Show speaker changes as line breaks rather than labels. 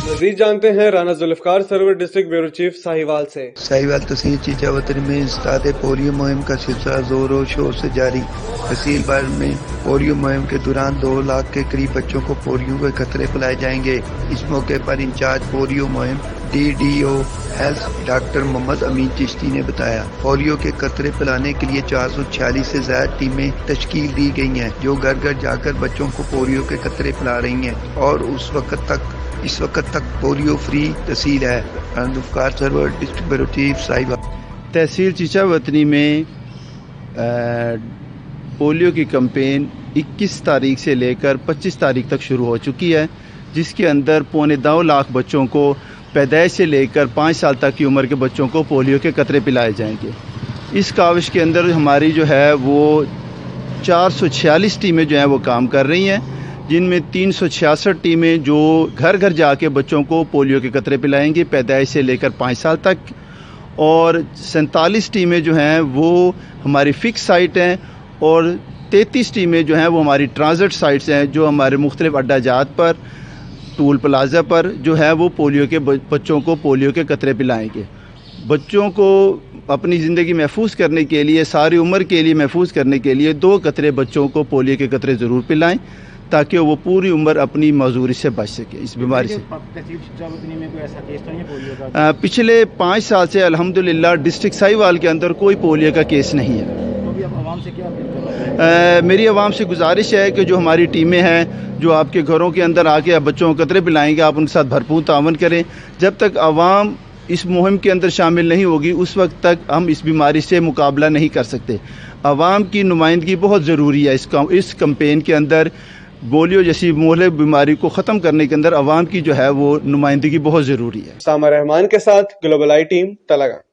مزید جانتے ہیں رانا ذوالفقار سرور ڈسٹرکٹ بیورو چیف ساہیوال سے۔
ساہیوال تحصیل چیچا وطن میں استاد پولیو مہم کا سلسلہ زور و شور سے جاری۔ تحصیل بھر میں پولیو مہم کے دوران 2 لاکھ کے قریب بچوں کو پولیو کے قطرے پلائے جائیں گے۔ اس موقع پر انچارج پولیو مہم DDO ہیلتھ ڈاکٹر محمد امین چشتی نے بتایا، پولیو کے قطرے پلانے کے لیے 446 سے زائد ٹیمیں تشکیل دی گئی ہیں جو گھر گھر جا کر بچوں کو پولیو کے قطرے پلا رہی ہیں اور اس وقت تک پولیو فری تحصیل ہے۔ ذوالفقار سرور ڈسٹرکٹ بیورو چیف ساہیوال۔
تحصیل چیچا وطنی میں پولیو کی کمپین 21 تاریخ سے لے کر 25 تاریخ تک شروع ہو چکی ہے، جس کے اندر 2.25 لاکھ بچوں کو پیدائش سے لے کر 5 سال تک کی عمر کے بچوں کو پولیو کے قطرے پلائے جائیں گے۔ اس کاوش کے اندر ہماری جو ہے وہ 446 ٹیمیں جو ہیں وہ کام کر رہی ہیں، جن میں 366 ٹیمیں جو گھر گھر جا کے بچوں کو پولیو کے قطرے پلائیں گی پیدائش سے لے کر 5 سال تک، اور 47 ٹیمیں جو ہیں وہ ہماری فکس سائٹ ہیں، اور 33 ٹیمیں جو ہیں وہ ہماری ٹرانزٹ سائٹس ہیں جو ہمارے مختلف اڈہ جات پر، ٹول پلازا پر جو ہے وہ پولیو کے بچوں کو پولیو کے قطرے پلائیں گے۔ بچوں کو اپنی زندگی محفوظ کرنے کے لیے، ساری عمر کے لیے محفوظ کرنے کے لیے 2 قطرے بچوں کو پولیو کے قطرے ضرور پلائیں تاکہ وہ پوری عمر اپنی معذوری سے بچ سکے اس بیماری سے۔ پچھلے 5 سال سے الحمدللہ ڈسٹرکٹ ساہیوال کے اندر کوئی پولیو کا کیس نہیں ہے۔ میری عوام سے گزارش ہے کہ جو ہماری ٹیمیں ہیں جو آپ کے گھروں کے اندر آ کے بچوں کو قطرے پلائیں گے، آپ ان کے ساتھ بھرپور تعاون کریں۔ جب تک عوام اس مہم کے اندر شامل نہیں ہوگی اس وقت تک ہم اس بیماری سے مقابلہ نہیں کر سکتے۔ عوام کی نمائندگی بہت ضروری ہے اس کمپین کے اندر۔ پولیو جیسی مہلک بیماری کو ختم کرنے کے اندر عوام کی جو ہے وہ نمائندگی بہت ضروری ہے۔
سامر رحمان کے ساتھ گلوبل آئی ٹیم تلنگانہ۔